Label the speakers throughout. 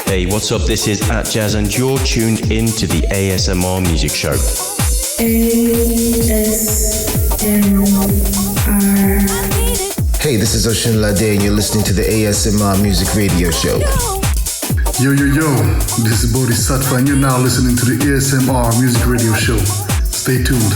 Speaker 1: Hey, what's up? This is @Jazz and you're tuned in to the ASMR Music Show.
Speaker 2: ASMR.
Speaker 3: Hey, this is Ocean Lade and you're listening to the ASMR Music Radio Show.
Speaker 4: Yo, this is Bodhisattva and you're now listening to the ASMR Music Radio Show. Stay tuned.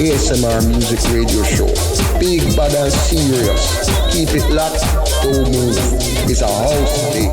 Speaker 5: ASMR Music Radio Show. Big, bad and serious. Keep it locked, don't move. It's a house day.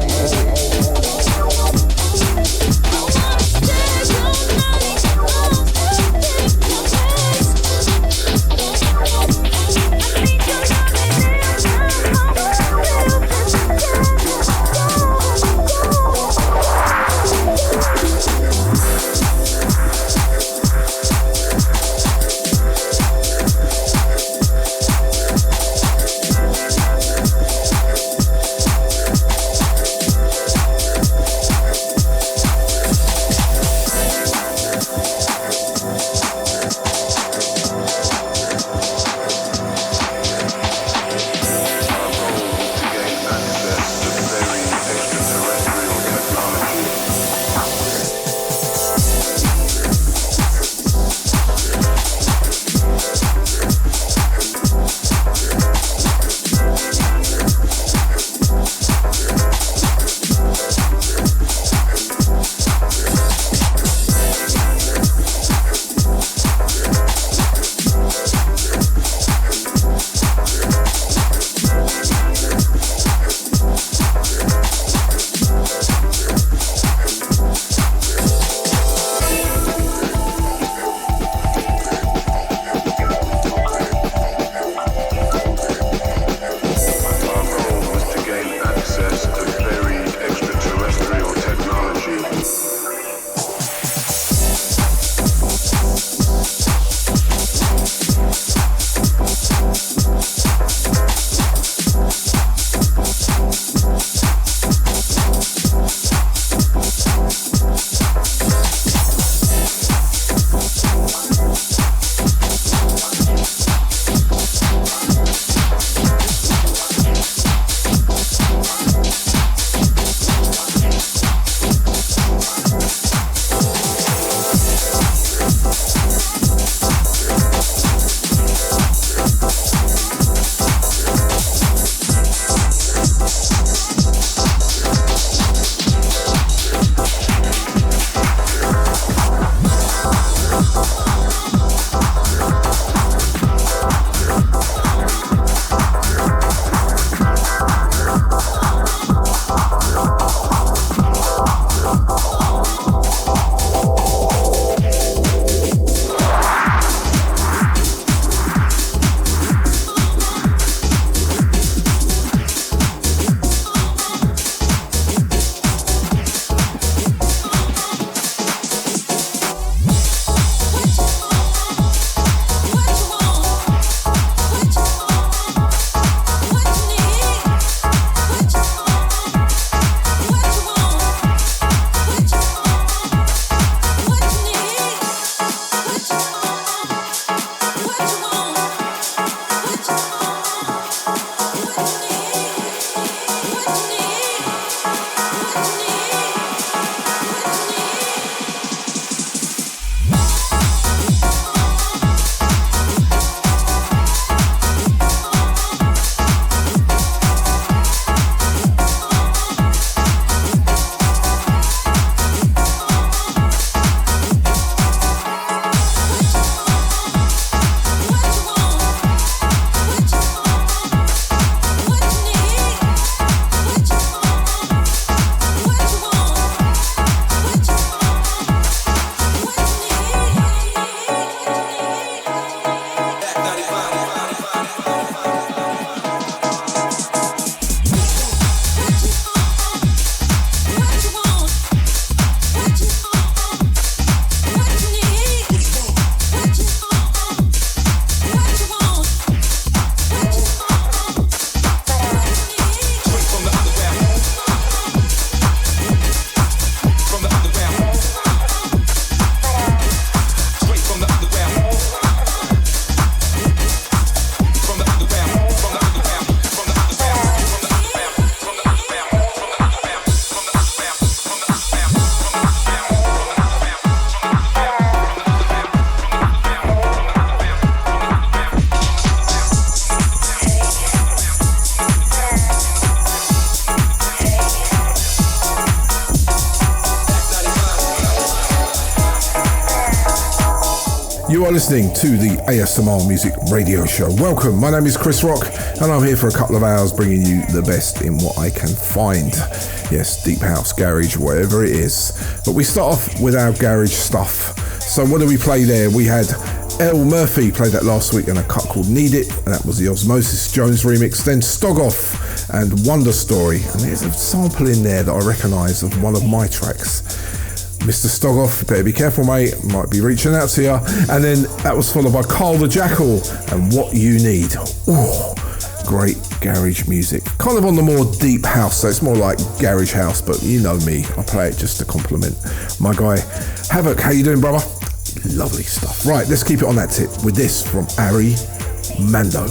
Speaker 6: You are listening to the ASMR Music Radio Show. Welcome, my name is Chris Rock, and I'm here for a couple of hours bringing you the best in what I can find. Yes, deep house, garage, whatever it is. But we start off with our garage stuff. So what did we play there? We had L. Murphy played that last week in a cut called Need It, and that was the Osmosis Jones remix. Then Stogov and Wonder Story, and there's a sample in there that I recognise of one of my tracks. Mr. Stogov, better be careful, mate, might be reaching out to you. And then that was followed by Carl the Jackal and What You Need. Ooh, great garage music. Kind of on the more deep house, so it's more like garage house, but you know me, I play it just to compliment my guy Havoc. How you doing, brother? Lovely stuff. Right, let's keep it on that tip with this from Arie, Mando.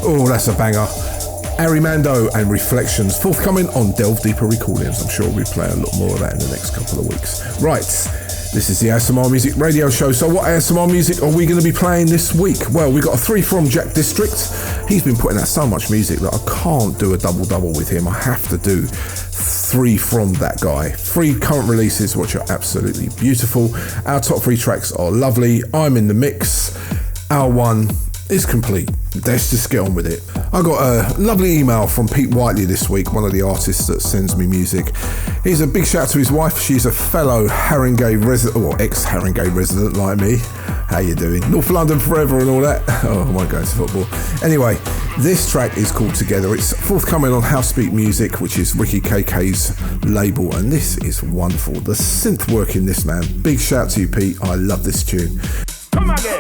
Speaker 6: Oh, that's a banger. Arie Mando and Reflections, forthcoming on Delve Deeper Recordings. I'm sure we'll be playing a lot more of that in the next couple of weeks. Right, this is the ASMR Music Radio Show. So what ASMR music are we going to be playing this week? Well, we got a 3 from Jack District. He's been putting out so much music that I can't do a double-double with him. I have to do 3 from that guy. 3 current releases, which are absolutely beautiful. Our top 3 tracks are lovely. I'm in the mix. Our 1 is complete. Let's just get on with it. I got a lovely email from Pete Whiteley this week, one of the artists that sends me music. Here's a big shout out to his wife. She's a fellow Haringey resident, or ex-Haringey resident like me. How you doing? North London forever and all that. Oh, I might go to football. Anyway, this track is called Together. It's forthcoming on Housebeat Music, which is Ricky KK's label, and this is wonderful. The synth work in this, man. Big shout out to you, Pete. I love this tune.
Speaker 7: Come again.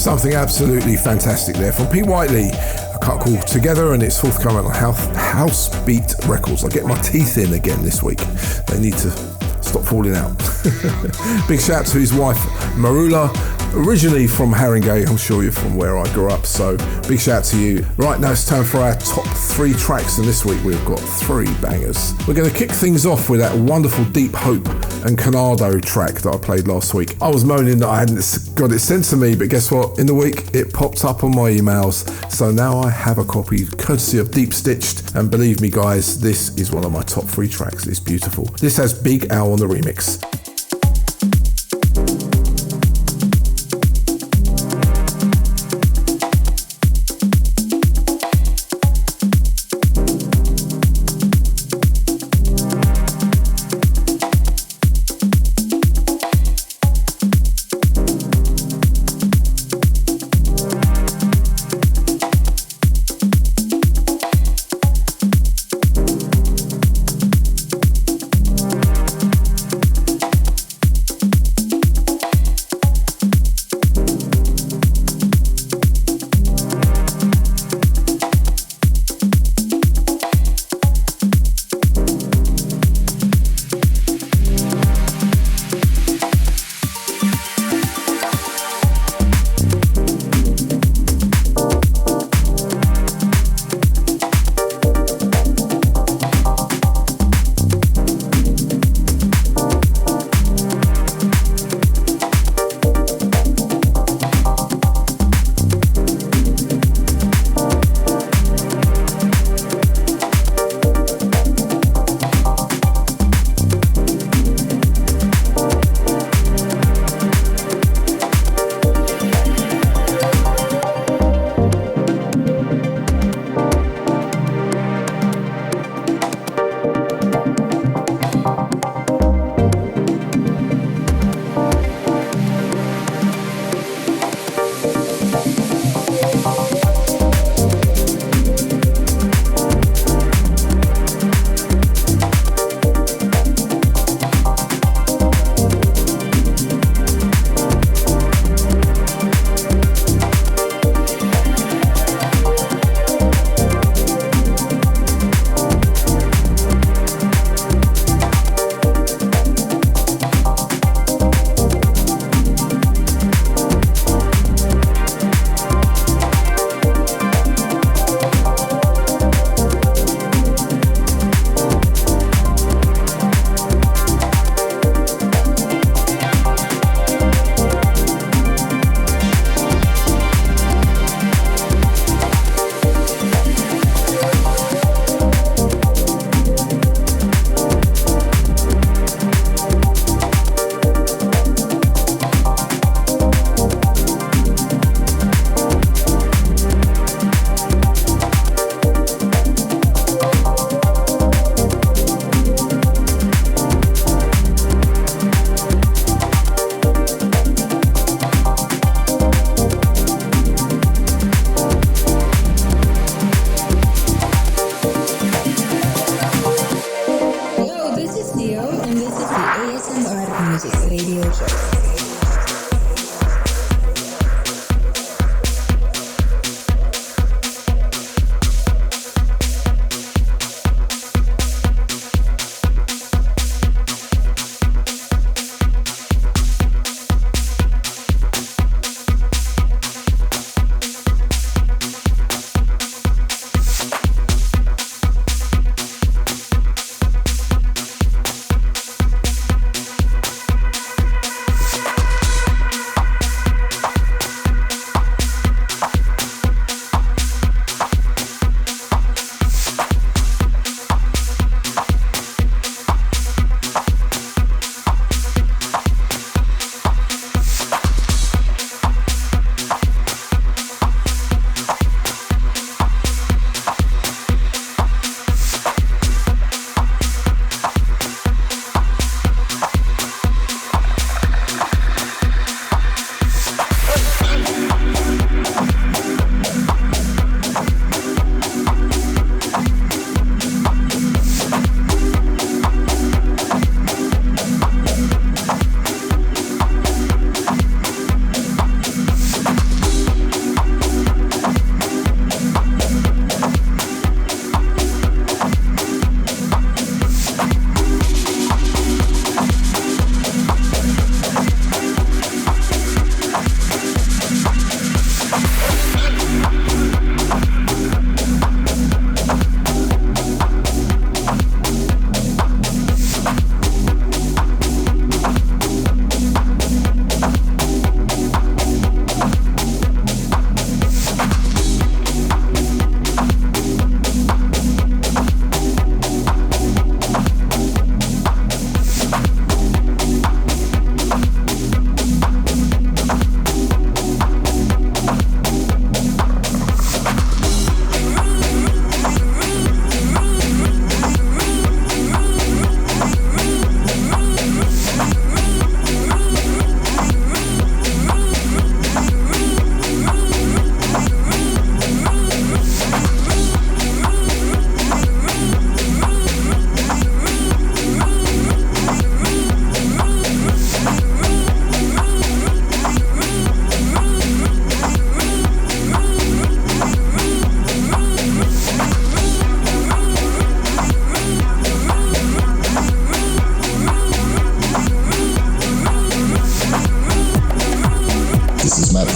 Speaker 6: Something absolutely fantastic there from P. Whiteley, a cut called Together, and it's forthcoming on House Beat Records. I get my teeth in again this week. They need to stop falling out. Big shout to his wife Marula, originally from Haringey. I'm sure you're from where I grew up, so big shout to you. Right, now it's time for our top 3 tracks, and this week we've got 3 bangers. We're going to kick things off with that wonderful Deephope and Kanedo track that I played last week. I was moaning that I hadn't got it sent to me, but guess what? In the week it popped up on my emails, so now I have a copy courtesy of Deep Stitched, and believe me guys, this is one of my top 3 tracks. It's beautiful. This has Big Al on the remix.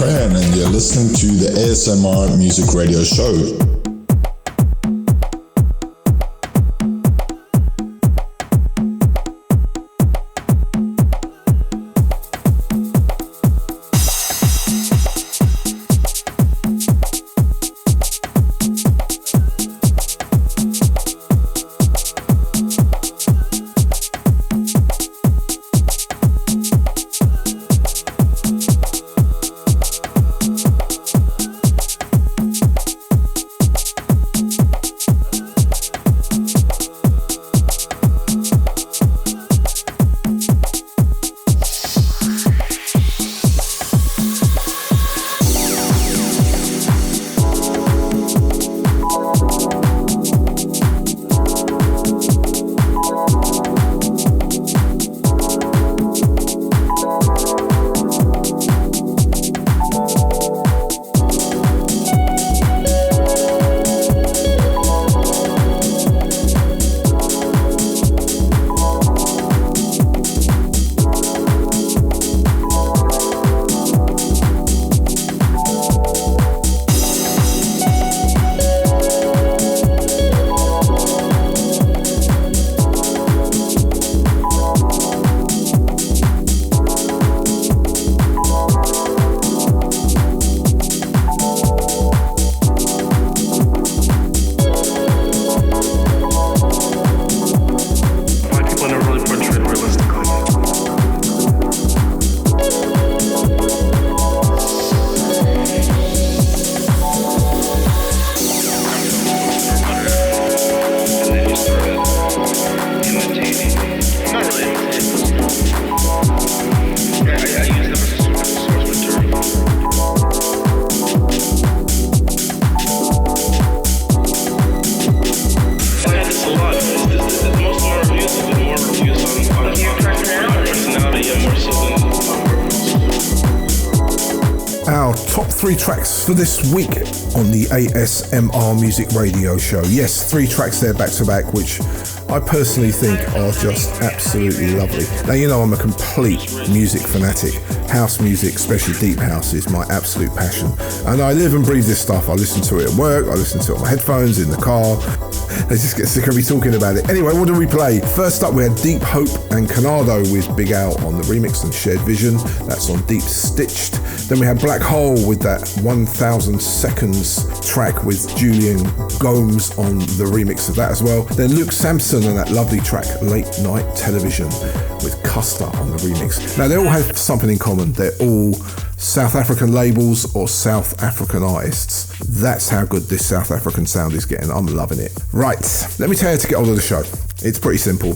Speaker 7: Cran and you're listening to the ASMR Music Radio Show.
Speaker 6: Three tracks for this week on the ASMR Music Radio Show. Yes, 3 tracks there back to back, which I personally think are just absolutely lovely. Now, you know I'm a complete music fanatic. House music, especially deep house, is my absolute passion. And I live and breathe this stuff. I listen to it at work, I listen to it on my headphones, in the car. I just get sick of me talking about it. Anyway, what did we play? First up, we had Deephope and Kanedo with Big Al on the remix and Shared Vision. That's on Deep Stitched. Then we had Blackwhole with that 1000 Seconds track with Julian Gomes on the remix of that as well. Then Luke Sampson and that lovely track Late Night Television with Custer on the remix. Now, they all have something in common. They're all South African labels or South African artists. That's how good this South African sound is getting. I'm loving it. Right, let me tell you how to get hold of the show. It's pretty simple.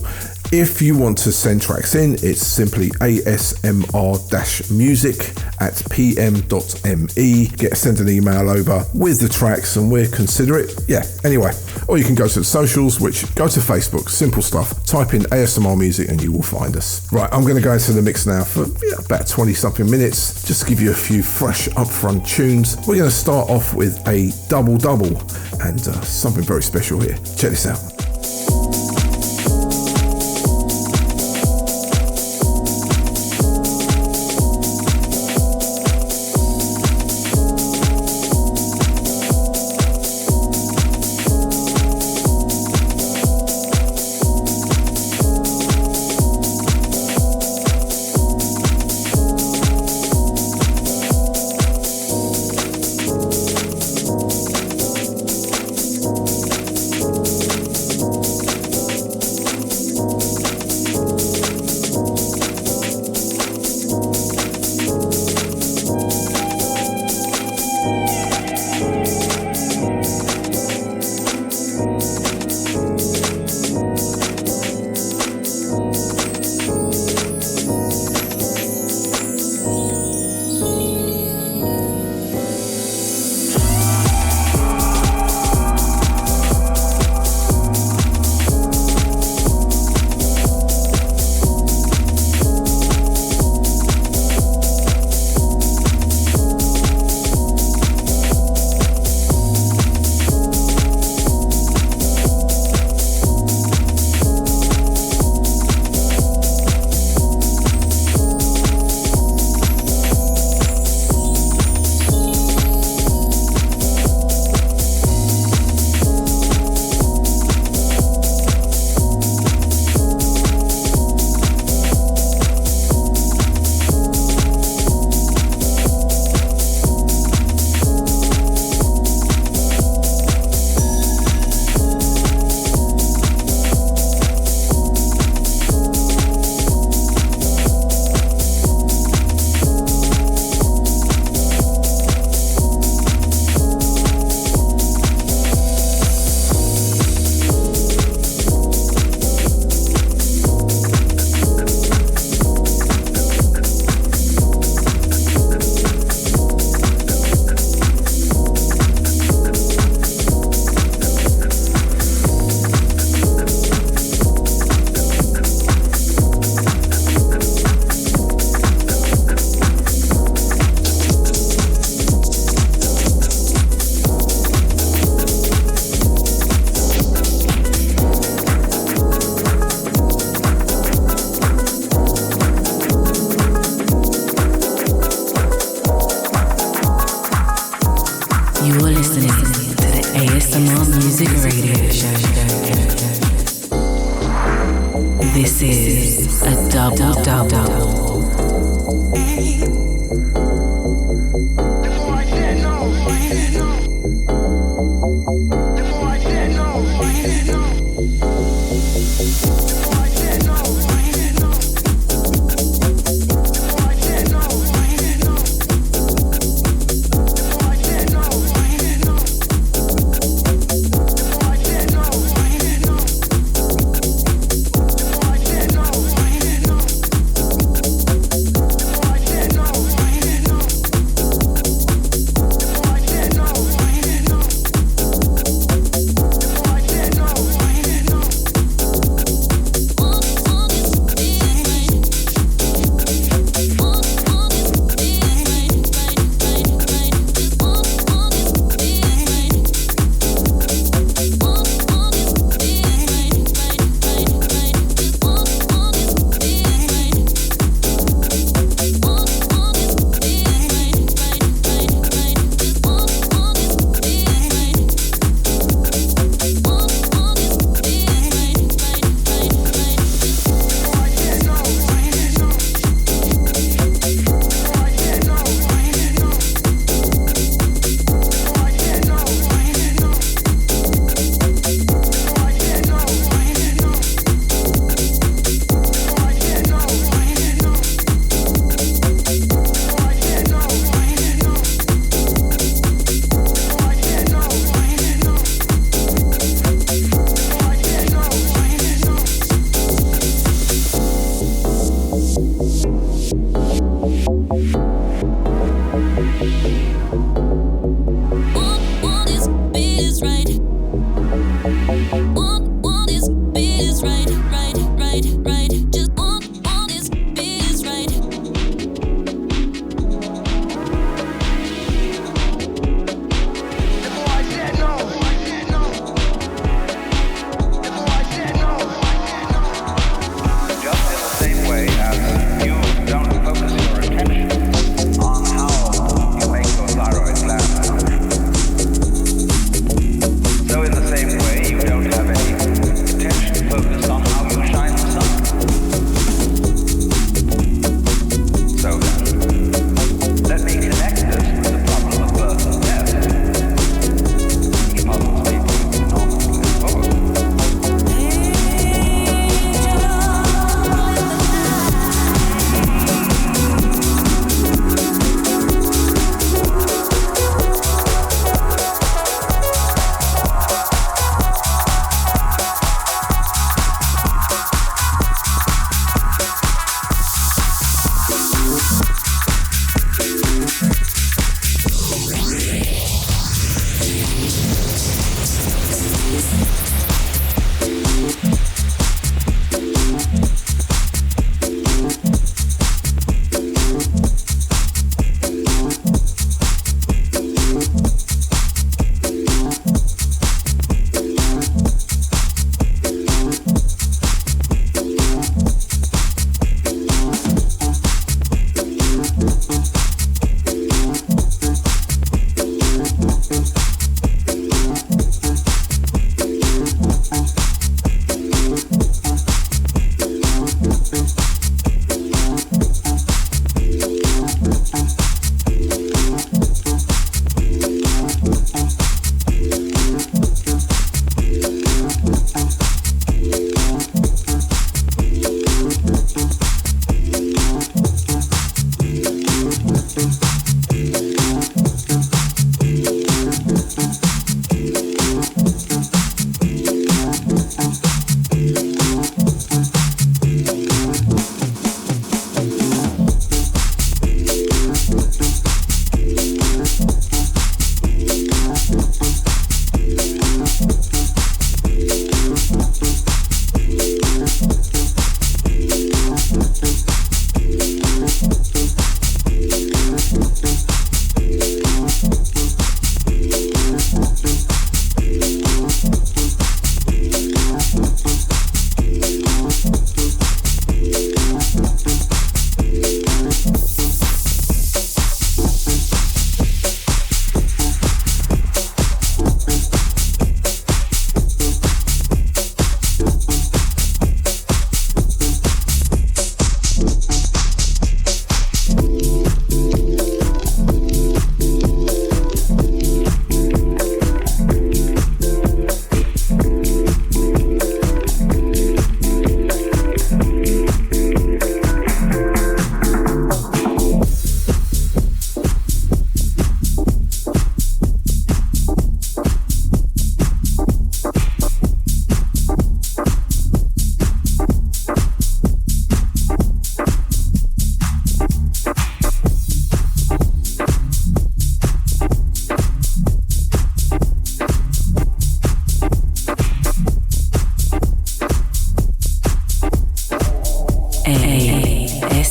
Speaker 6: If you want to send tracks in, it's simply asmr-music@pm.me. Send an email over with the tracks and we'll consider it. Yeah, anyway. Or you can go to the socials, which go to Facebook, simple stuff. Type in ASMR Music and you will find us. Right, I'm going to go into the mix now for about 20 something minutes, just to give you a few fresh upfront tunes. We're going to start off with a double and something very special here. Check this out.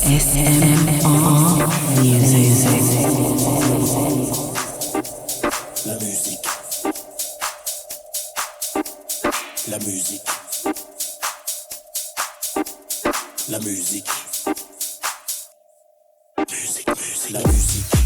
Speaker 2: ASMR Music.
Speaker 8: La musique. La musique. La musique. Musique, musique, la musique.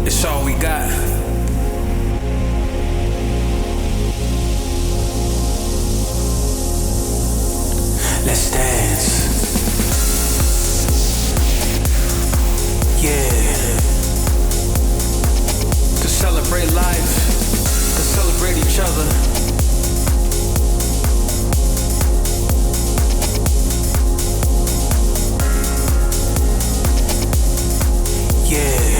Speaker 9: It's all we got. Let's dance. Yeah. To celebrate life, to celebrate each other. Yeah.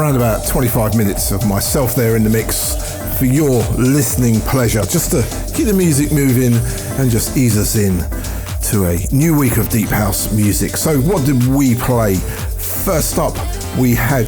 Speaker 6: around about 25 minutes of myself there in the mix for your listening pleasure, just to keep the music moving and just ease us in to a new week of deep house music. So what did we play? First up, we had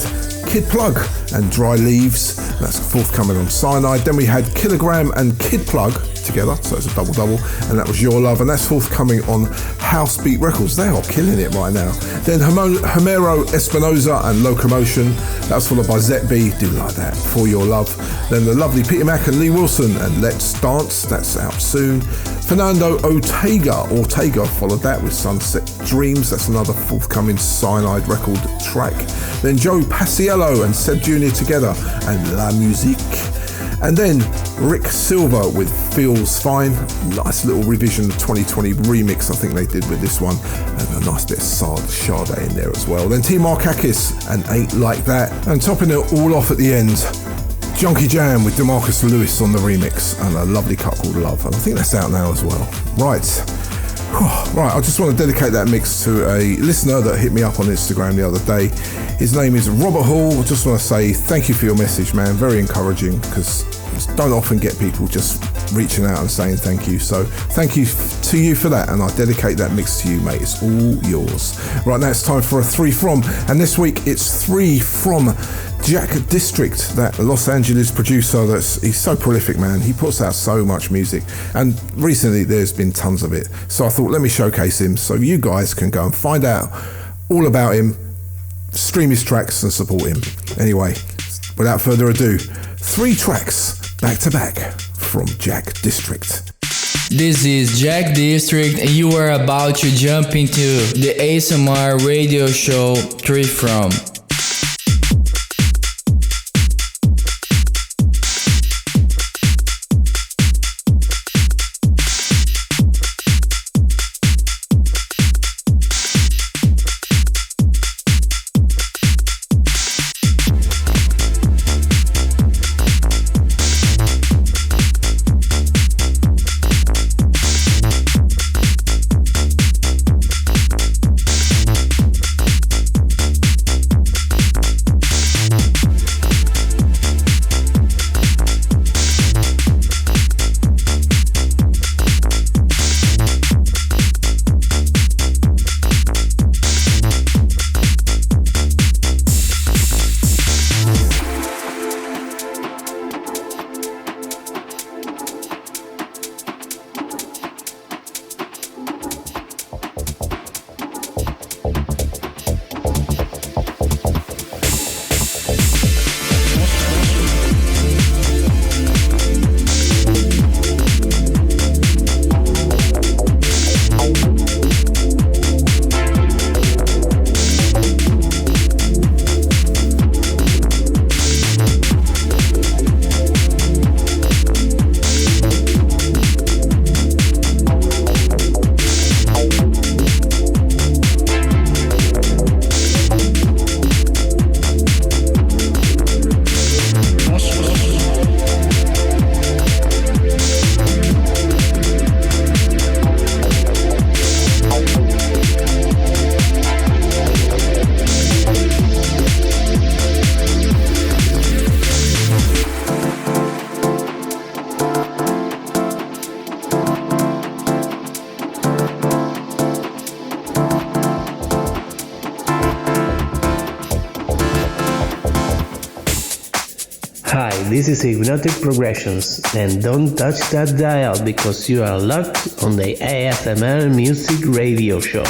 Speaker 6: KIDPLUGG and Dry Leaves. That's forthcoming on Cyanide. Then we had Kilogram and KIDPLUGG together, so it's a double, and that was Your Love, and that's forthcoming on Housebeat Records. They are killing it right now. Then Homero, Espinosa and Locomotion. That was followed by Zetbee, do like that, For Your Love. Then the lovely Peter Mac and Lee Wilson and Let's Dance, that's out soon. Fernando, Ortega followed that with Sunset Dreams, that's another forthcoming Cyanide record track. Then Joe Paciello and Sebb Jr. together and La Musique. And then Rick Silva with Feels Fine. Nice little revision of 2020 remix I think they did with this one. And a nice bit of Sade in there as well. Then T.Markakis and Ain't Like That. And topping it all off at the end, Junky Jam with DeMarcus Lewis on the remix. And a lovely cut called Love. And I think that's out now as well. Right, I just want to dedicate that mix to a listener that hit me up on Instagram the other day. His name is Robert Hall. I just want to say thank you for your message, man. Very encouraging, because don't often get people just reaching out and saying thank you. So thank you to you for that, and I dedicate that mix to you, mate. It's all yours. Right now it's time for a 3 from, and this week it's 3 from Jack District, that Los Angeles producer. He's so prolific, man. He puts out so much music, and recently there's been tons of it. So I thought, let me showcase him so you guys can go and find out all about him, stream his tracks and support him. Anyway, without further ado, 3 tracks back to back from Jack District.
Speaker 10: This is Jack District, and you are about to jump into the ASMR radio show 3 from.
Speaker 1: This is Hypnotic Progressions, and don't touch that dial because you are locked on the ASMR Music Radio Show.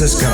Speaker 3: Let's go.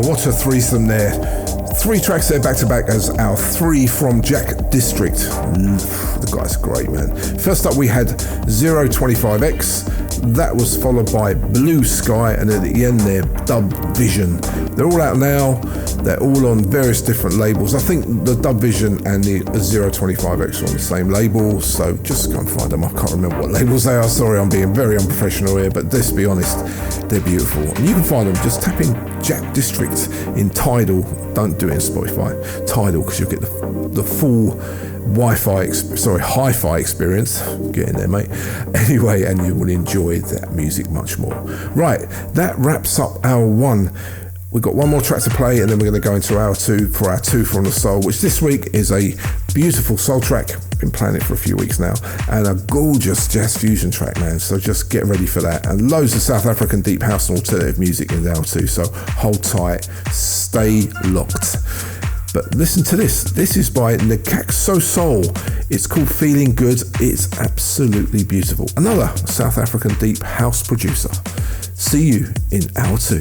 Speaker 6: What a threesome there. 3 tracks there back to back as our 3 from Jack District. The guy's great, man. First up we had 025X. That was followed by Blue Sky, and at the end there, Dub Vision. They're all out now. They're all on various different labels. I think the Dub Vision and the 025X are on the same label, so just go and find them. I can't remember what labels they are. Sorry, I'm being very unprofessional here, but let's be honest, they're beautiful. And you can find them, just tap in Jack District in Tidal. Don't do it in Spotify. Tidal, because you'll get the full hi-fi experience. Get in there, mate. Anyway, and you will enjoy that music much more. Right, that wraps up hour 1. We've got one more track to play, and then we're going to go into hour 2 for our 2 from the soul, which this week is a beautiful soul track. Been playing it for a few weeks now, and a gorgeous jazz fusion track, man. So just get ready for that, and loads of South African deep house and alternative music in hour 2. So hold tight, stay locked. But listen to this. This is by Ntsakosoul. It's called Feeling Good. It's absolutely beautiful. Another South African deep house producer. See you in hour 2.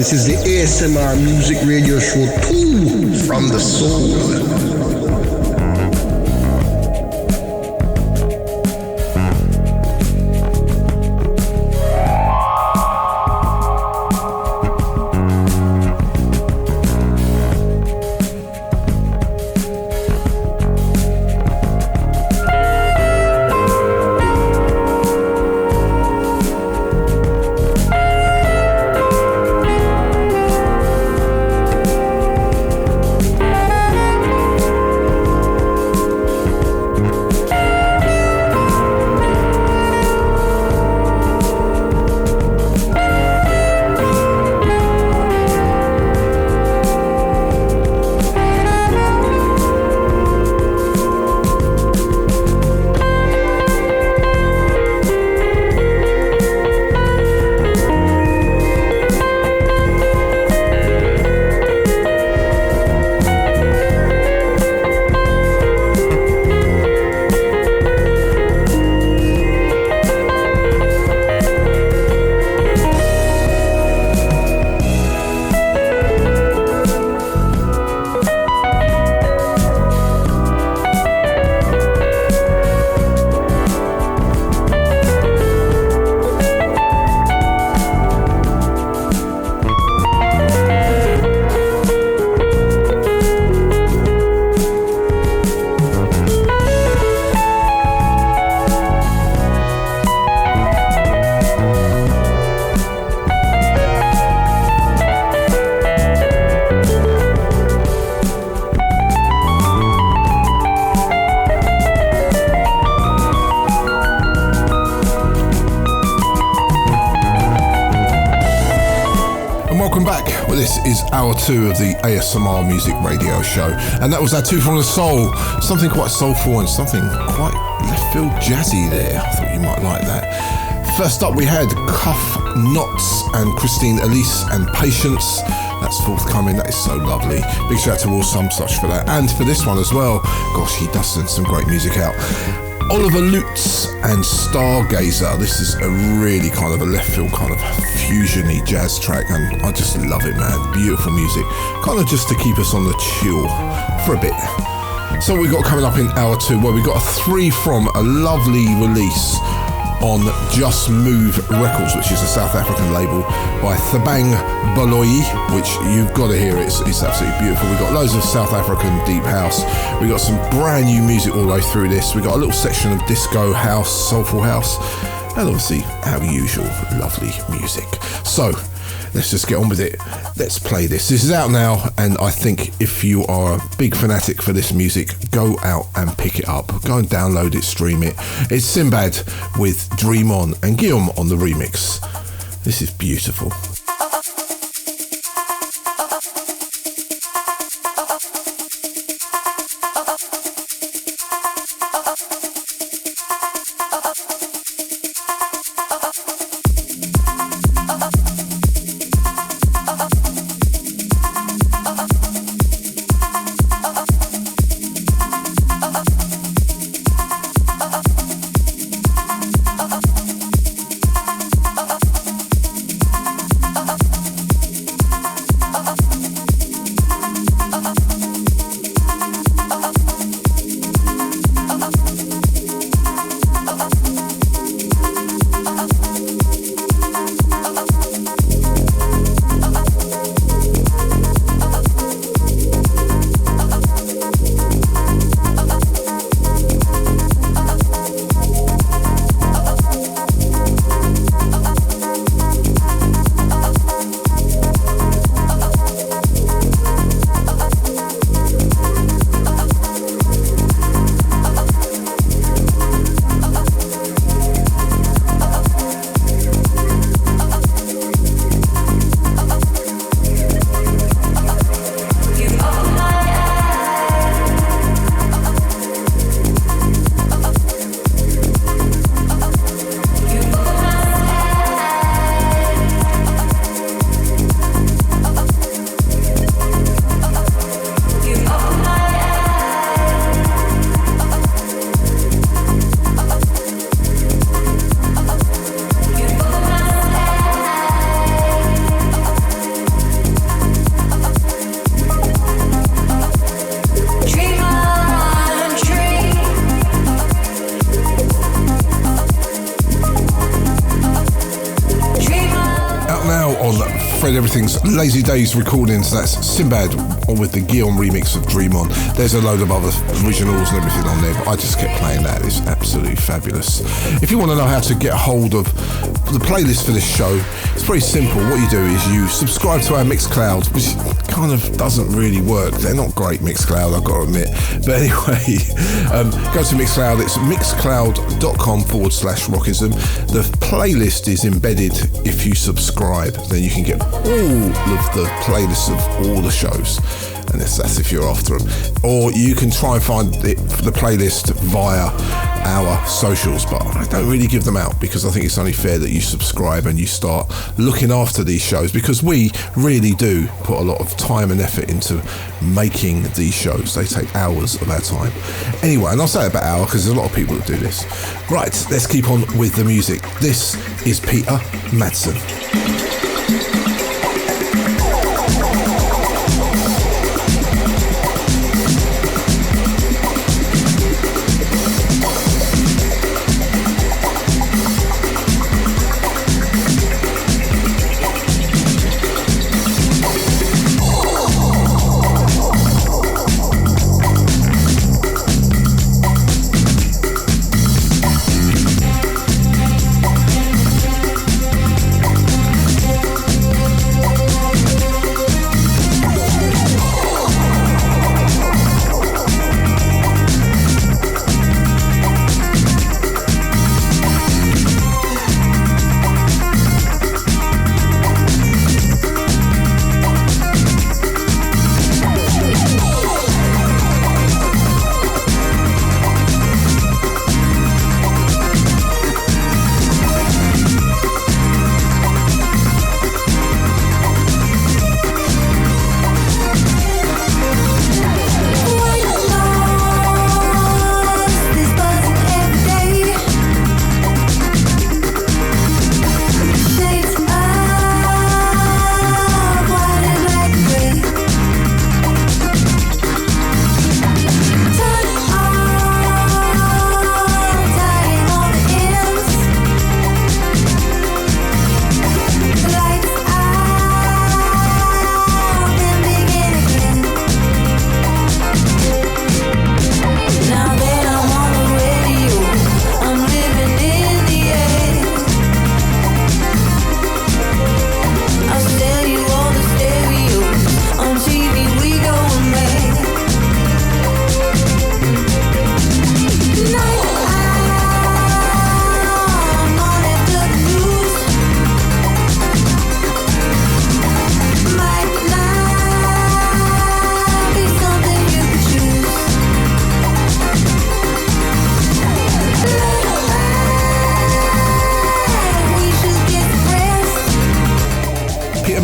Speaker 5: This is the ASMR Music Radio Show 2 from the soul.
Speaker 6: This is hour 2 of the ASMR Music Radio Show, and that was our 2 from the soul. Something quite soulful and something quite left field jazzy there. I thought you might like that. First up we had Knotz and Christine Elise and Patience. That's forthcoming. That is so lovely. Big shout out to all some such for that, and for this one as well. Gosh, he does send some great music out. Oliver Lutz and Stargazer. This is a really kind of a left field kind of fusion-y jazz track, and I just love it, man. Beautiful music, kind of just to keep us on the chill for a bit. So we got coming up in hour 2, where we got a 3 from a lovely release on Just Move Records, which is a South African label by Thabang Baloyi, which you've got to hear. It's absolutely beautiful. We've got loads of South African deep house. We got some brand new music all the way through this. We got a little section of disco house, soulful house, and obviously, how usual, lovely music. So let's just get on with it. Let's play this. This is out now, and I think if you are a big fanatic for this music, go out and pick it up. Go and download it, stream it. It's Simbad with Dream On and Guillaume on the remix. This is beautiful. on Fred Everything's Lazy Days recordings. That's Simbad with the Guillaume remix of Dream On. There's a load of other originals and everything on there, but I just kept playing that. It's absolutely fabulous. If you want to know how to get hold of the playlist for this show, it's pretty simple. What you do is you subscribe to our Mixcloud, which kind of doesn't really work. They're not great, Mixcloud, I've got to admit. But anyway, go to Mixcloud. It's mixcloud.com/rockism. The playlist is embedded if you subscribe. Then you can get all of the playlists of all the shows. And that's if you're after them. Or you can try and find the playlist via our socials, but I don't really give them out because I think it's only fair that you subscribe and you start looking after these shows, because we really do put a lot of time and effort into making these shows. They take hours of our time. Anyway, and I'll say about hour because there's a lot of people that do this. Right, let's keep on with the music. This is Peter Matson.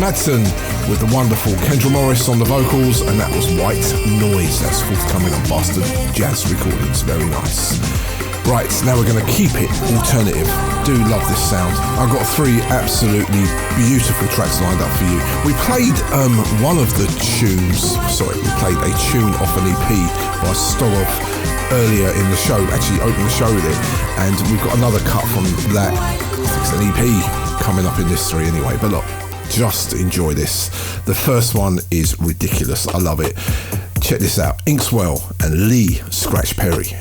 Speaker 6: Matson with the wonderful Kendra Morris on the vocals, and that was White Noise. That's forthcoming on Bastard Jazz Recordings. Very nice. Right, now we're going to keep it alternative. Do love this sound. I've got 3 absolutely beautiful tracks lined up for you. We played one of the tunes, we played a tune off an EP by Stogov earlier in the show, actually opened the show with it, and we've got another cut from that. I think it's an EP coming up in this 3 anyway, but look, just enjoy this. The first one is ridiculous. I love it. Check this out. Inkswel and Lee Scratch Perry.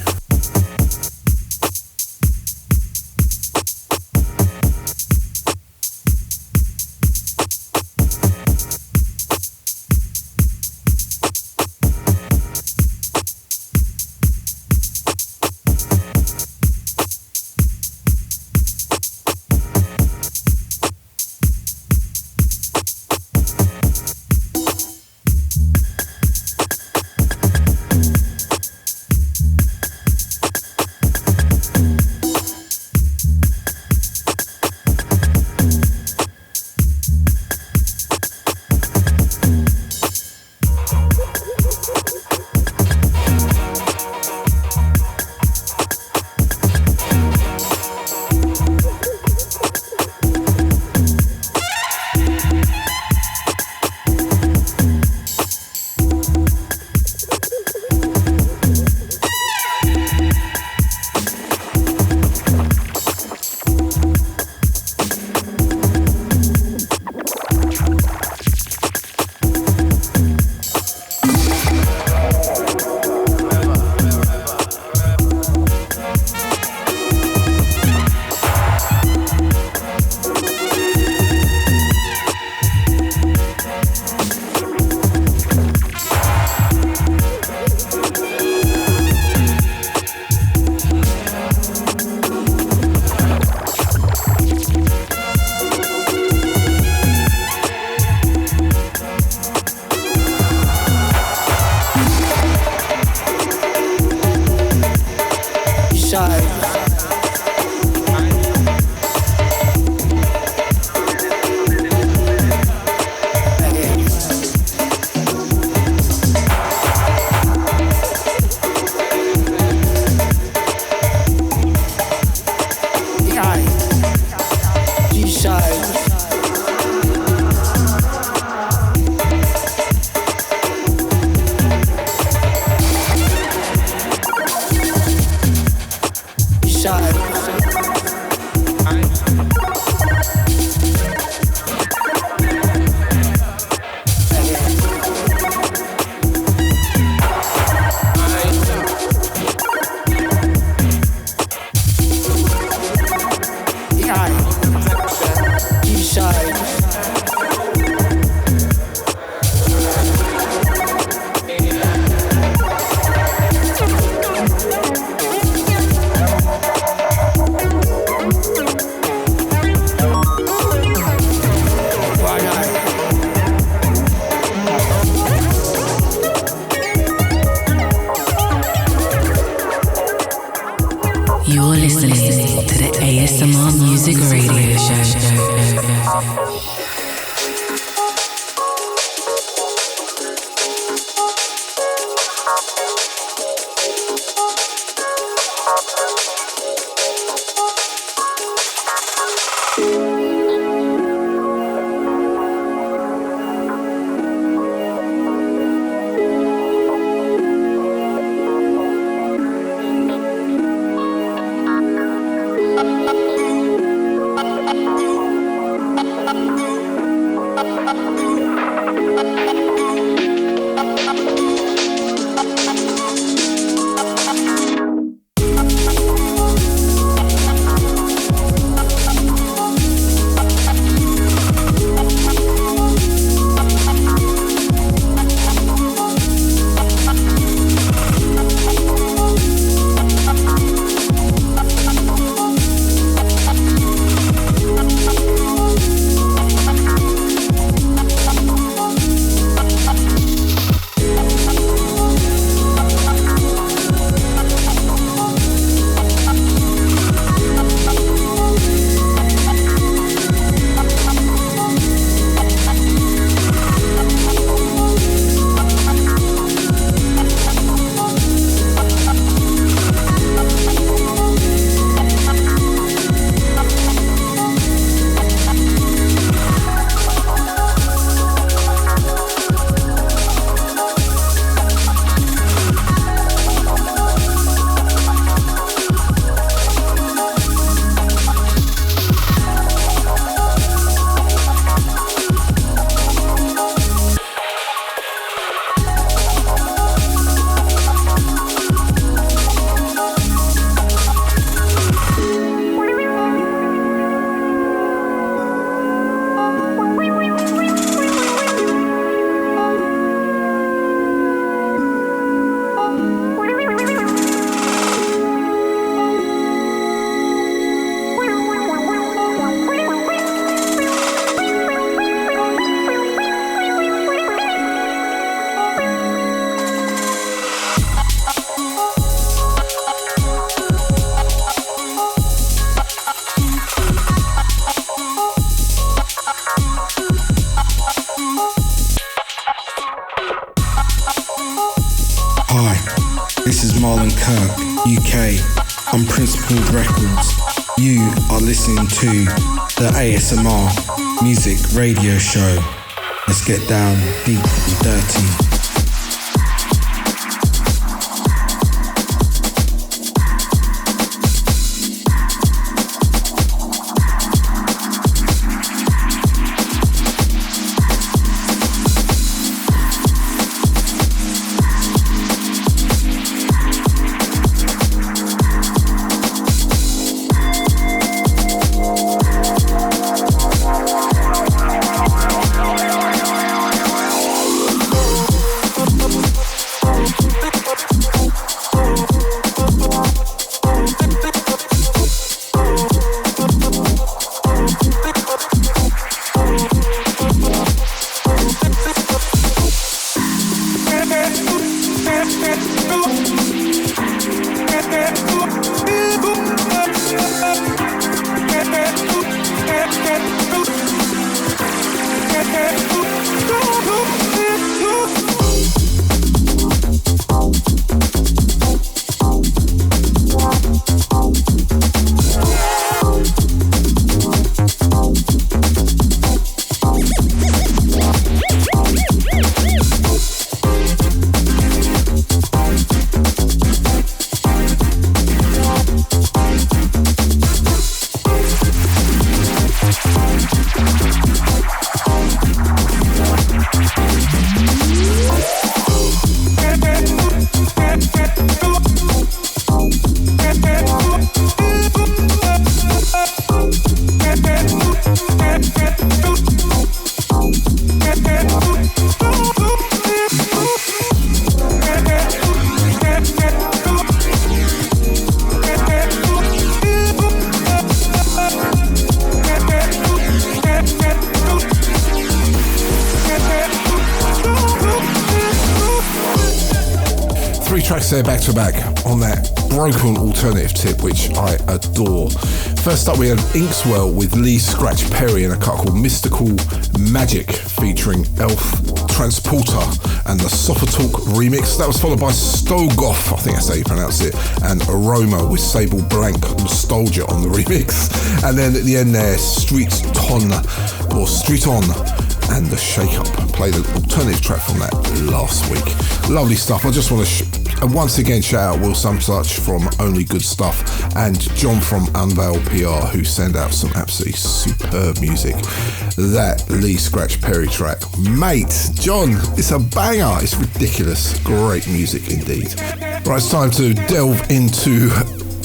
Speaker 11: Dunkirk, UK, on Principled Records. You are listening to the ASMR Music Radio Show. Let's get down deep and dirty.
Speaker 6: There back to back on that broken alternative tip, which I adore. First up, we had Inkswel with Lee Scratch Perry and a cut called Mystical Magic featuring Elf Transporter and the Sofa Talk remix. That was followed by Stogov, I think that's how you pronounce it, and Aroma with Sable Blank Nostalgia on the remix. And then at the end there, Streeton and the Shakeup. Played an alternative track from that last week. Lovely stuff. I just want to once again shout out Will Such from Only Good Stuff and John from Unveil PR, who send out some absolutely superb music. That Lee Scratch Perry track, mate, John, it's a banger. It's ridiculous. Great music indeed. Right, it's time to delve into,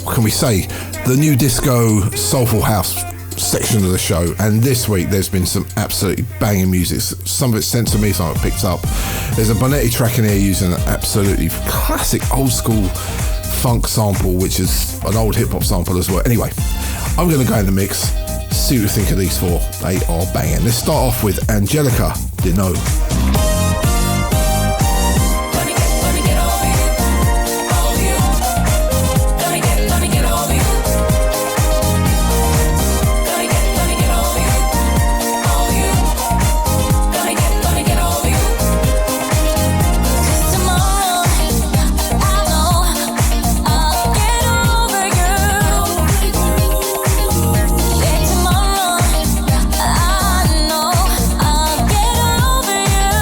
Speaker 6: what can we say, the new disco soulful house section of the show, and this week there's been some absolutely banging music. Some of it's sent to me, some of it picked up. There's a Bonetti track in here using an absolutely classic old school funk sample, which is an old hip hop sample as well. Anyway, I'm going to go in the mix, see what you think of these four. They are banging. Let's start off with Angelica, Dino.
Speaker 12: Tomorrow, I know I'll get over you.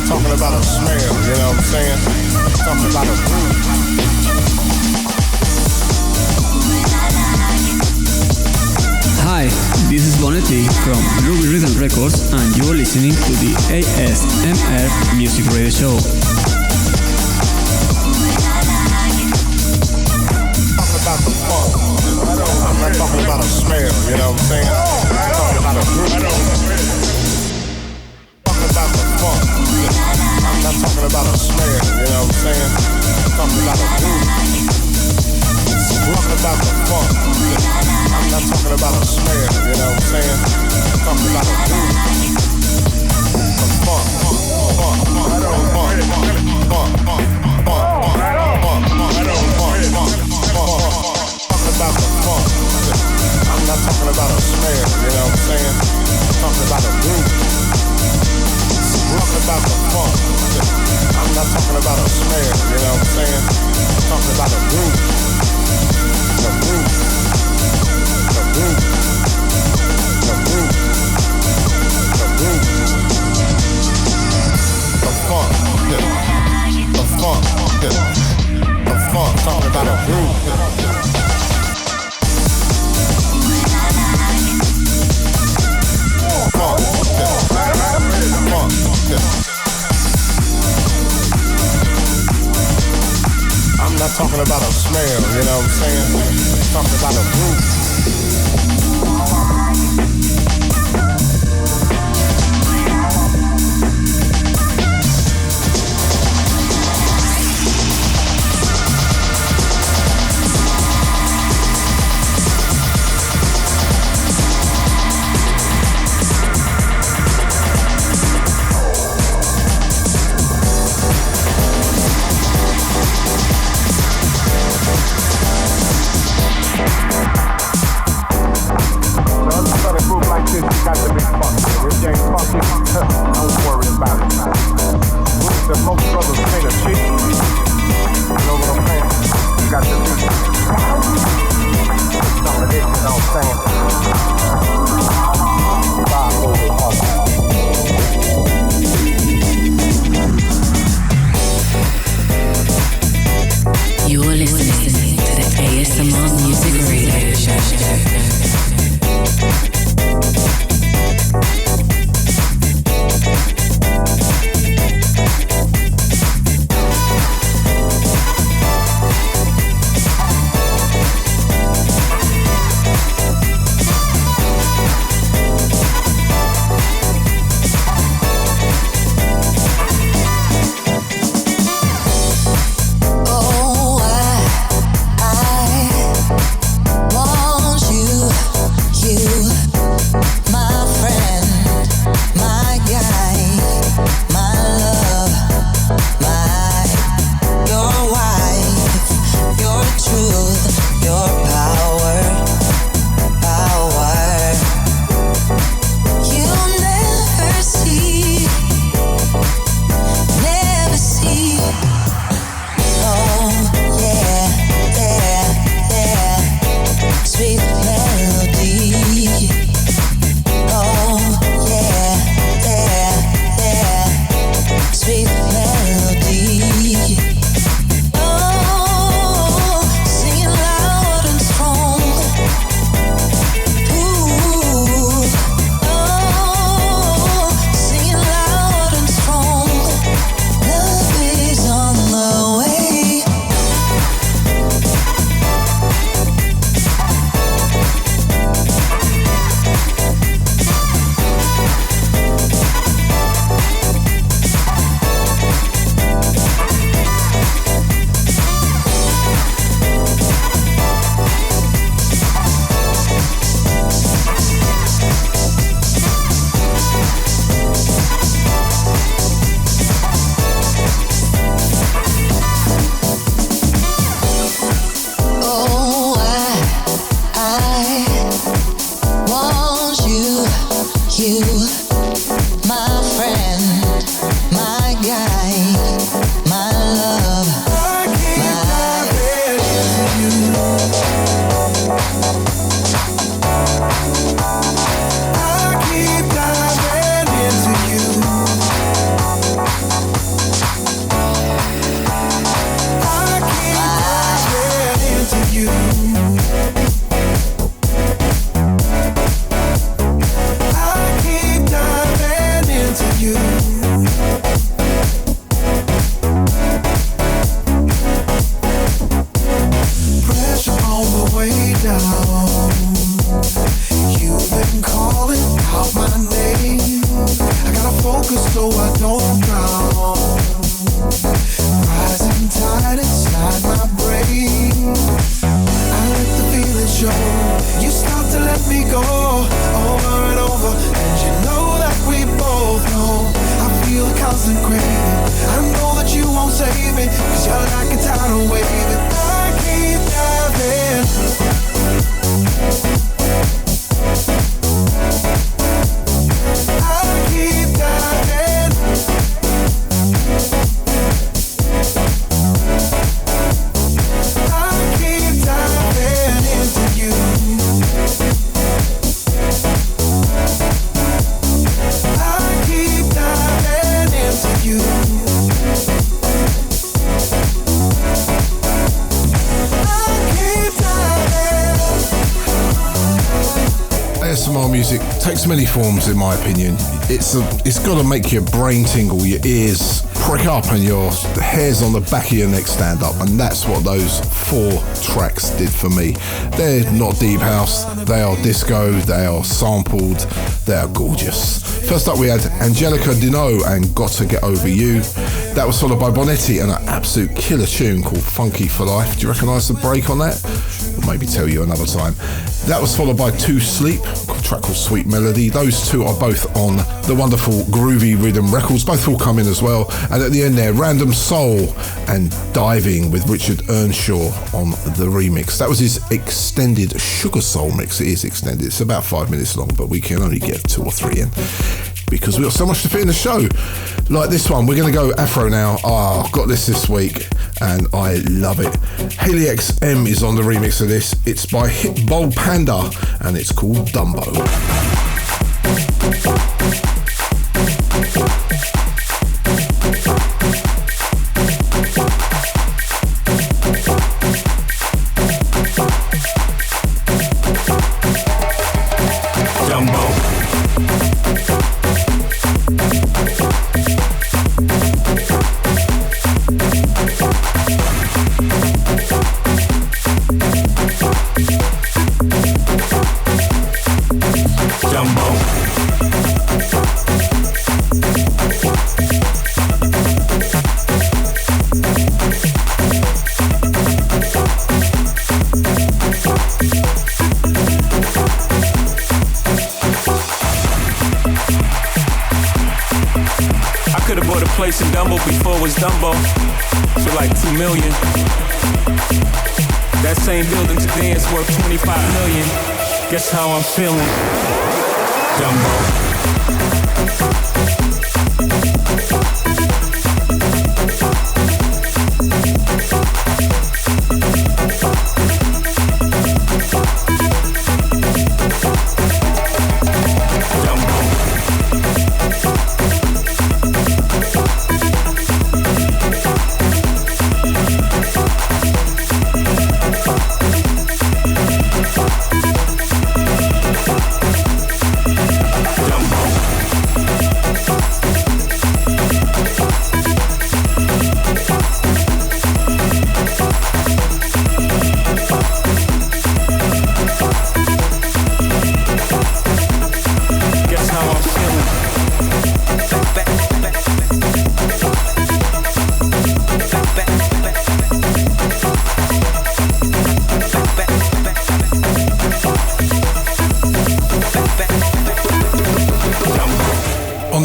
Speaker 5: talking about a smell, you know what I'm saying? I'm talking about a groove.
Speaker 12: Hi, this is Bonetti from Ruby Rhythm Records and you are listening to the ASMR Music Radio Show.
Speaker 5: Talking about the funk. I'm not talking about a smell, you know what I'm saying? I'm talking about a groove. Talking about the funk. I'm not talking about a smell, you know what I'm saying? I'm talking about a groove. Talking about the funk. I'm not talking about a smell, you know what I'm saying? I'm talking about a groove. The funk. Talking about the funk. I'm not talking about a smell, you know what I'm saying? I'm talking about a groove. Talking about the funk. I'm not talking about a smell, you know what I'm saying? I'm talking about a groove. The groove. The groove. The groove. The groove. The funk. The funk. The funk. Talking about a groove. I'm not talking about a smell, you know what I'm saying? I'm talking about a groove.
Speaker 13: save me, 'cause you're like a tidal wave. And I keep diving. I keep diving. I keep diving into you. I keep diving into you.
Speaker 6: ASMR music takes many forms, in my opinion. It's got to make your brain tingle, your ears prick up, and your hairs on the back of your neck stand up. And that's what those 4 tracks did for me. They're not deep house, they are disco, they are sampled, they are gorgeous. First up we had Angelica Dino and Got to Get Over You. That was followed by Bonetti and an absolute killer tune called Funky for Life. Do you recognise the break on that? I'll maybe tell you another time. That was followed by To Sleep, a track called Sweet Melody. Those two are both on the wonderful Groovy Rhythm Records. Both will come in as well. And at the end there, Random Soul and Diving with Richard Earnshaw on the remix. That was his extended Sugar Soul mix. It is extended. It's about 5 minutes long, but we can only get 2 or 3 in because we've got so much to fit in the show. Like this one, we're going to go Afro now. I've got this week and I love it. Haley XM is on the remix of this. It's by Hitbull Panda and it's called Dumbo.
Speaker 14: Place in Dumbo before it was Dumbo for like 2 million. That same building today is worth 25 million. Guess how I'm feeling? Dumbo.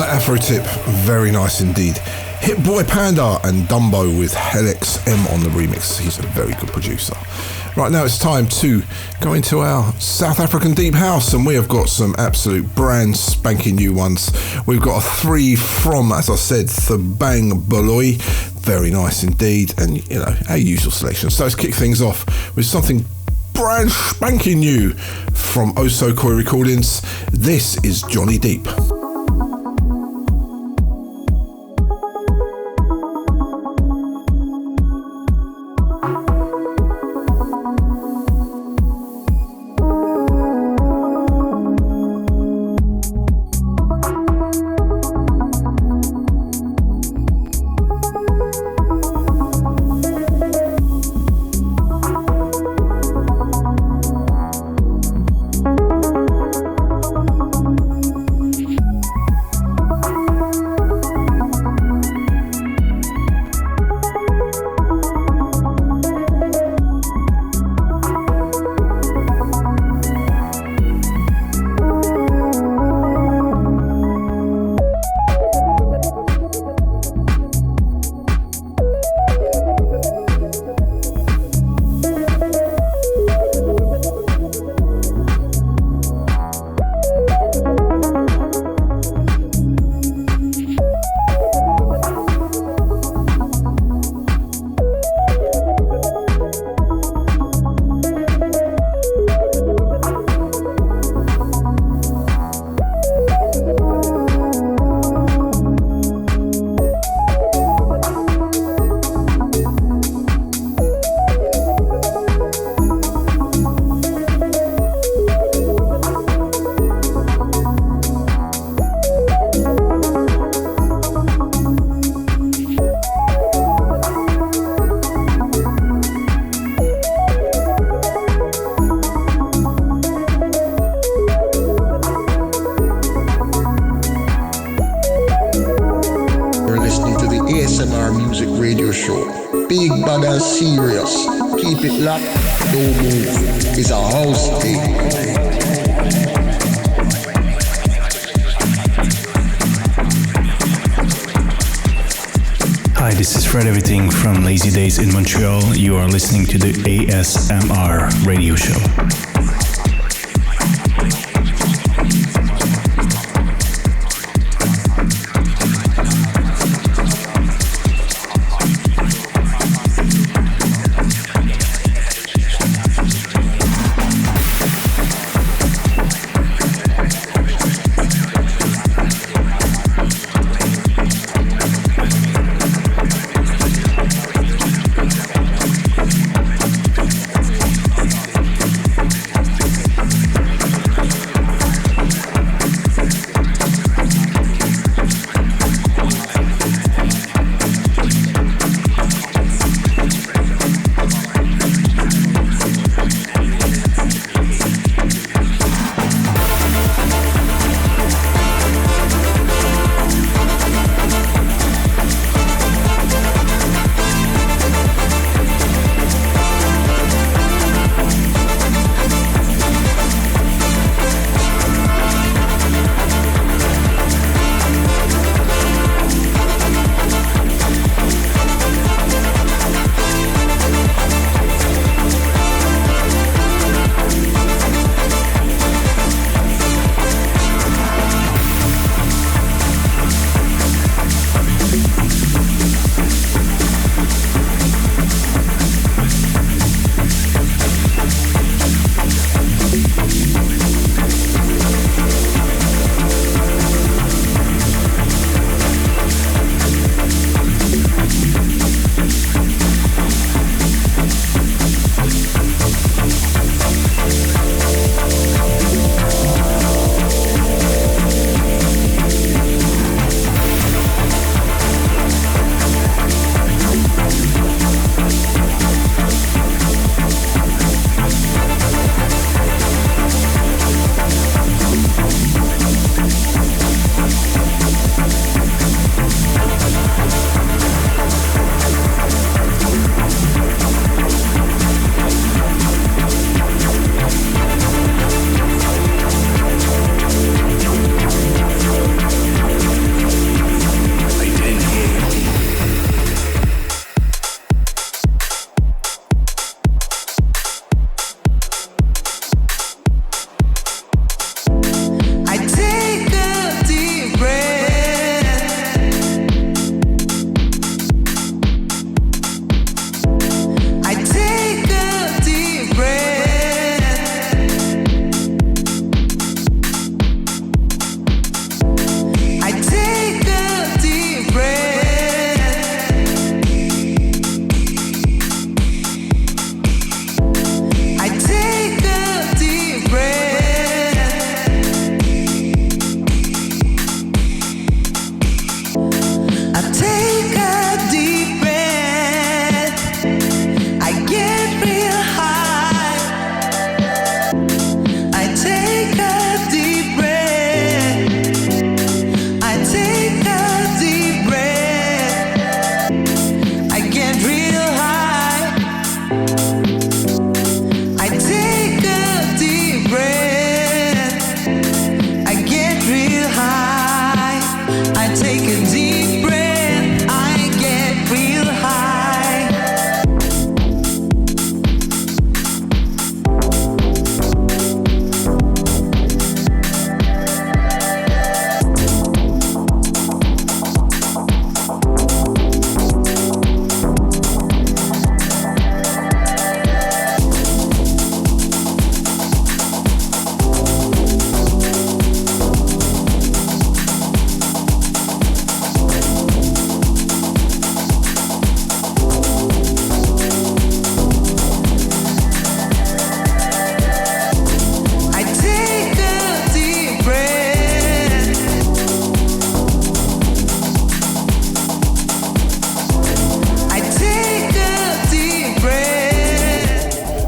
Speaker 6: Afro tip, very nice indeed. Hit Boy Panda and Dumbo with Helix M on the remix. He's a very good producer. Right now it's time to go into our South African Deep House, and we have got some absolute brand spanking new ones. We've got a 3 from, as I said, Thabang Baloyi. Very nice indeed, and you know, our usual selection. So let's kick things off with something brand spanking new from Oso Koi Recordings. This is Johnny Deep.
Speaker 15: the ASMR Music Radio Show. Big bad and serious. Keep it locked, don't move. It's a house thing.
Speaker 16: Hi, this is Fred Everything from Lazy Days in Montreal. You are listening to the ASMR Radio Show.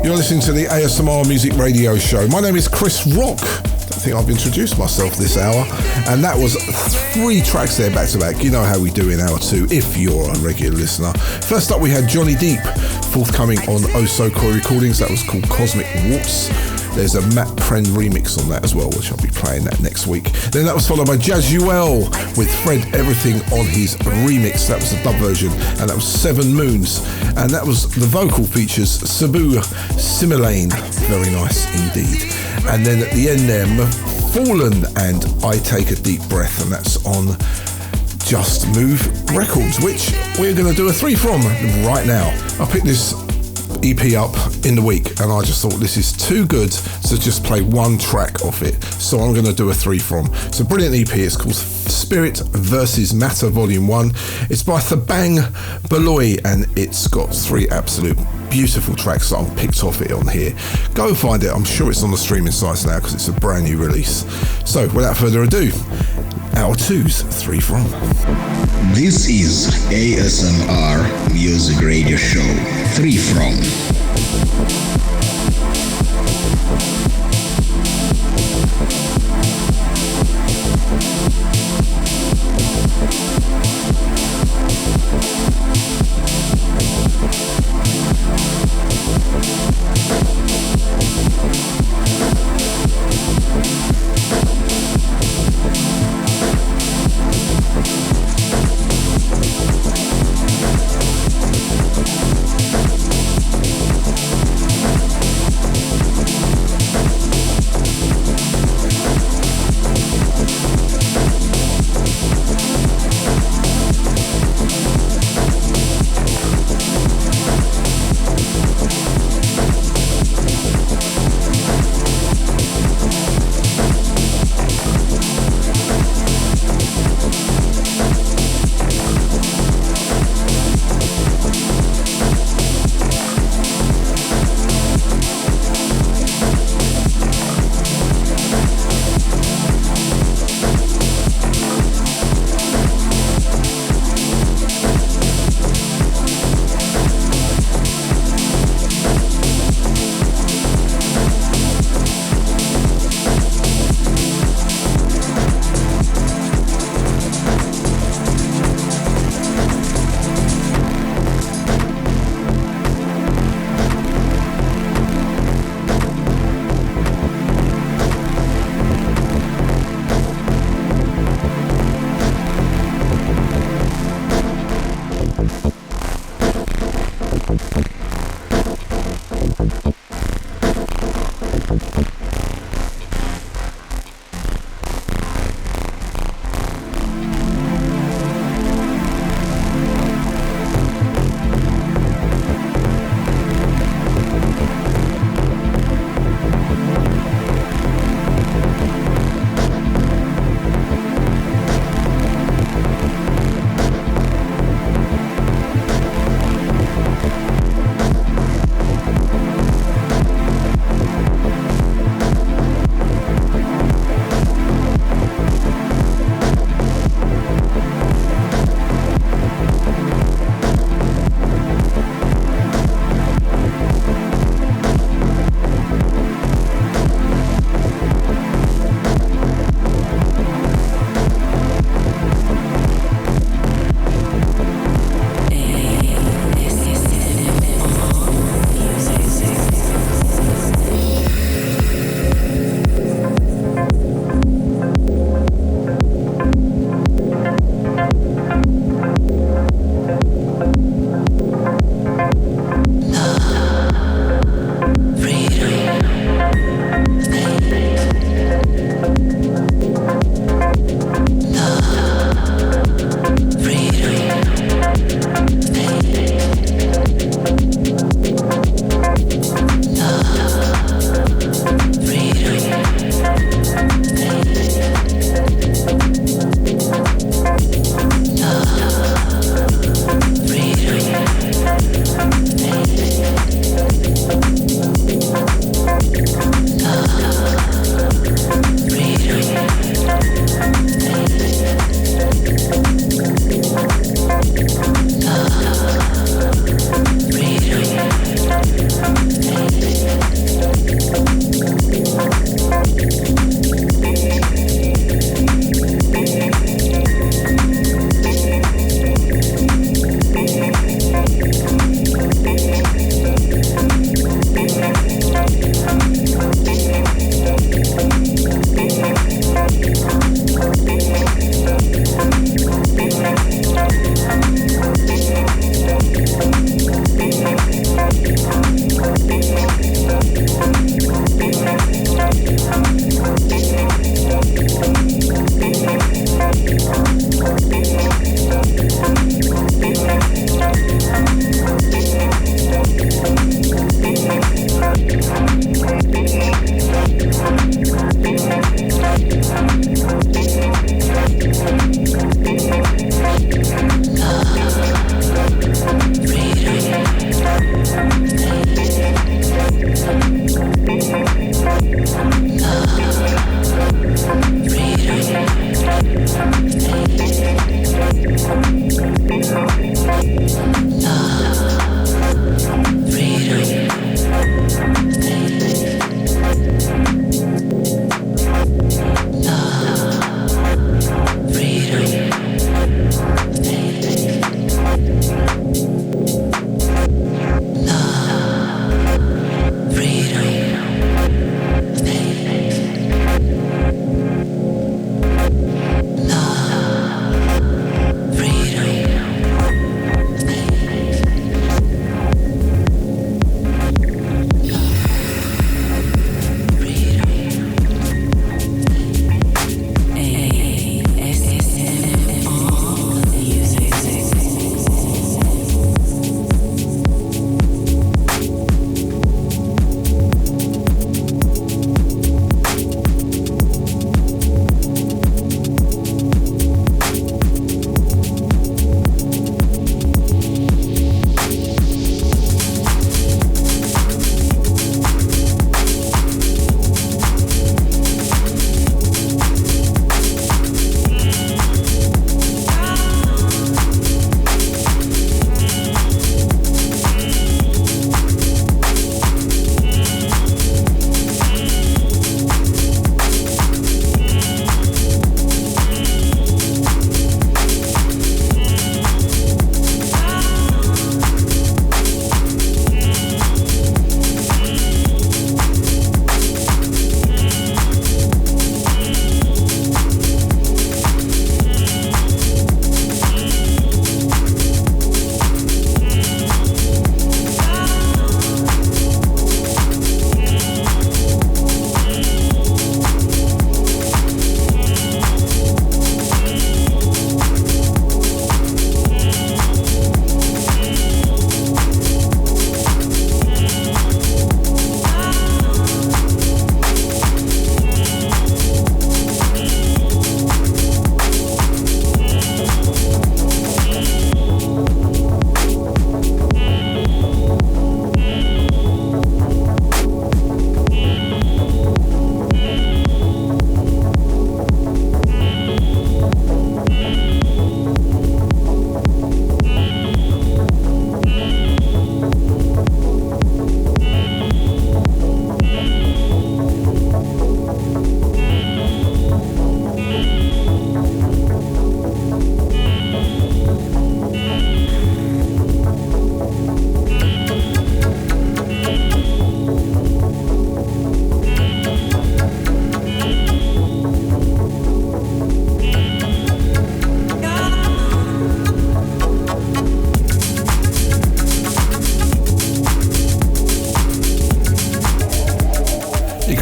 Speaker 6: You're listening to the ASMR Music Radio Show. My name is Chris Rock. I don't think I've introduced myself this hour, and that was 3 tracks there back to back. You know how we do in hour 2 if you're a regular listener. First up we had Johnny Deep, forthcoming on Oh So Coy Recordings. That was called Cosmic Waltz. There's a Matt Pren remix on that as well, which I'll be playing that next week. Then that was followed by Jazuel with Fred Everything on his remix. That was the dub version, and that was 7 Moons. And that was the vocal features Sabu Similane. Very nice indeed. And then at the end there, Fallen and I Take a Deep Breath, and that's on Just Move Records, which we're going to do a 3 from right now. I picked this EP up in the week, and I just thought this is too good to just play 1 track off it, so I'm going to do a 3 from. It's a brilliant EP. It's called Spirit vs. Matter Volume 1. It's by Thabang Baloyi, and it's got 3 absolute beautiful tracks that I've picked off it on here. Go find it. I'm sure it's on the streaming sites now because it's a brand new release. So without further ado, Hour 2's 3 from.
Speaker 3: This is ASMR Music Radio Show 3 from.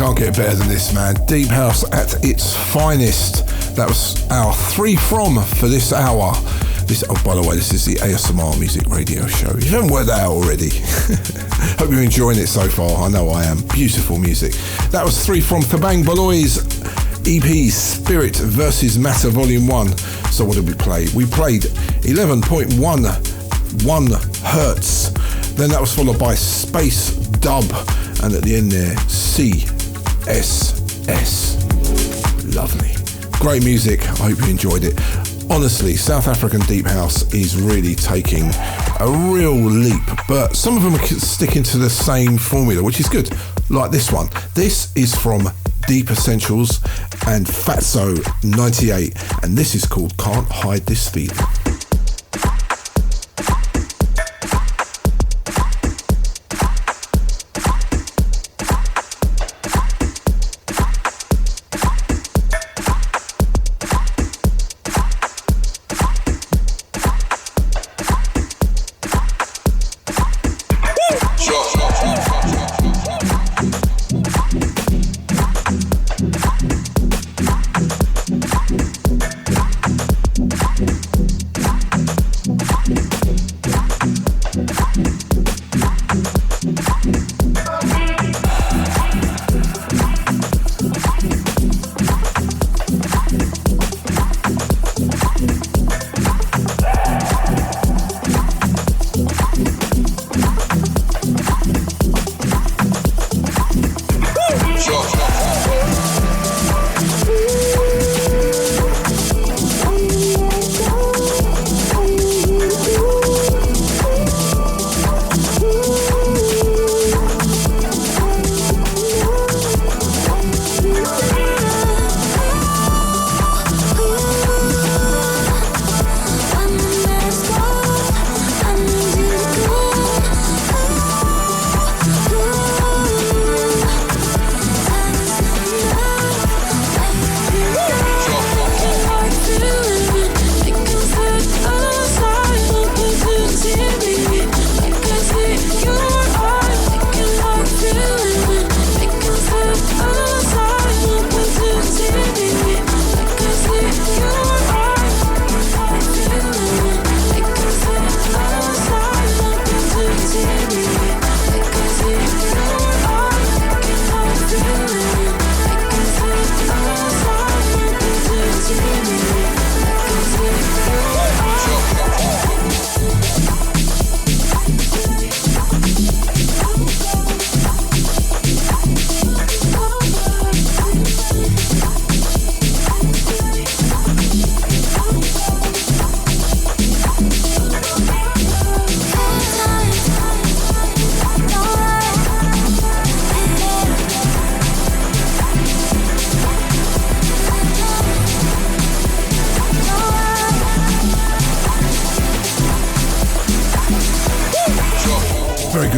Speaker 6: can't get better than this, man. Deep house at its finest. That was our 3 from for this hour. Oh, by the way, this is the ASMR Music Radio Show. If you haven't worked that out already, hope you're enjoying it so far. I know I am. Beautiful music. That was 3 from Thabang Baloyi's EP Spirit vs. Matter Volume 1. So what did we play? We played 11.11 hertz. Then that was followed by Space Dub. And at the end there, CSS. Lovely. Great music. I hope you enjoyed it. Honestly, South African Deep House is really taking a real leap, but some of them are sticking to the same formula, which is good, like this one. This is from Deep Essentials and Fatso 98, and this is called Can't Hide This Feeling.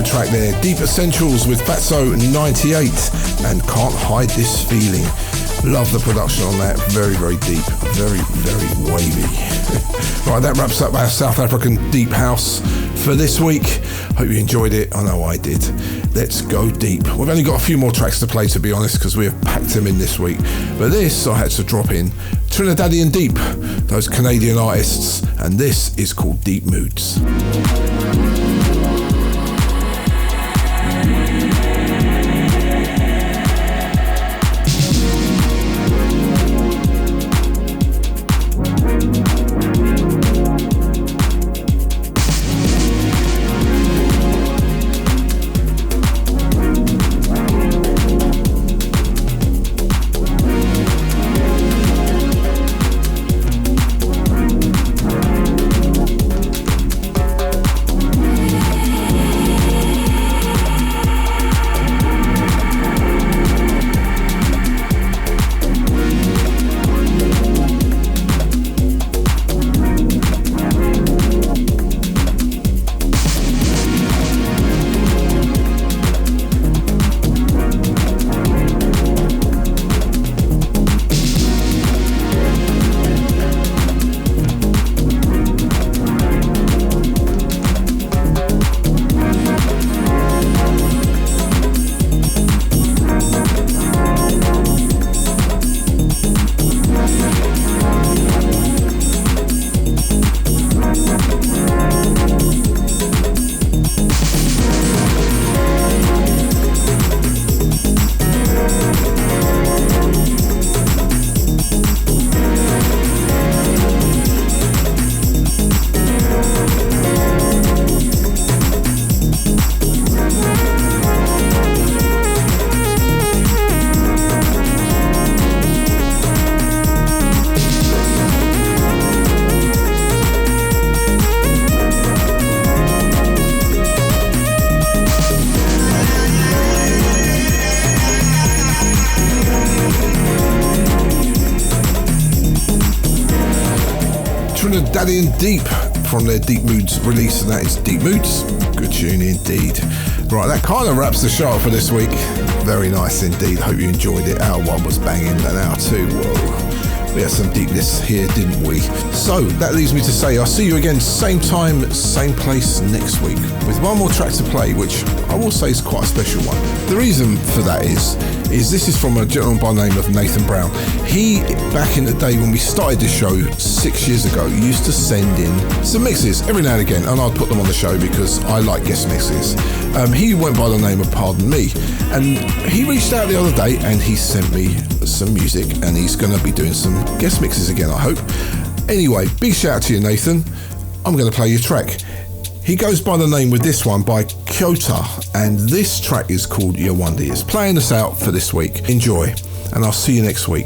Speaker 6: Track there, Deep Essentials with Fatso 98 and Can't Hide This Feeling. Love the production on that. Very, very deep, very, very wavy. Right, that wraps up our South African Deep House for this week. Hope you enjoyed it. I know I did. Let's go deep. We've only got a few more tracks to play, to be honest, because we have packed them in this week. But this I had to drop in. Trinidadian Deep, those Canadian artists, and this is called Deep Moods. Italian Deep from their Deep Moods release, and that is Deep Moods. Good tune indeed. Right, that kind of wraps the show up for this week. Very nice indeed. Hope you enjoyed it. Hour 1 was banging, and hour 2, whoa. We had some deepness here, didn't we? So that leaves me to say I'll see you again same time, same place next week with one more track to play, which I will say is quite a special one. The reason for that is this is from a gentleman by the name of Nathan Brown. He, back in the day when we started this show 6 years ago, used to send in some mixes every now and again, and I'd put them on the show because I like guest mixes. He went by the name of Pardon Me, and he reached out the other day and he sent me some music, and he's going to be doing some guest mixes again, I hope. Anyway, big shout out to you, Nathan. I'm going to play your track. He goes by the name with this one by Kyoto, and this track is called Yawandi. It's playing us out for this week. Enjoy, and I'll see you next week.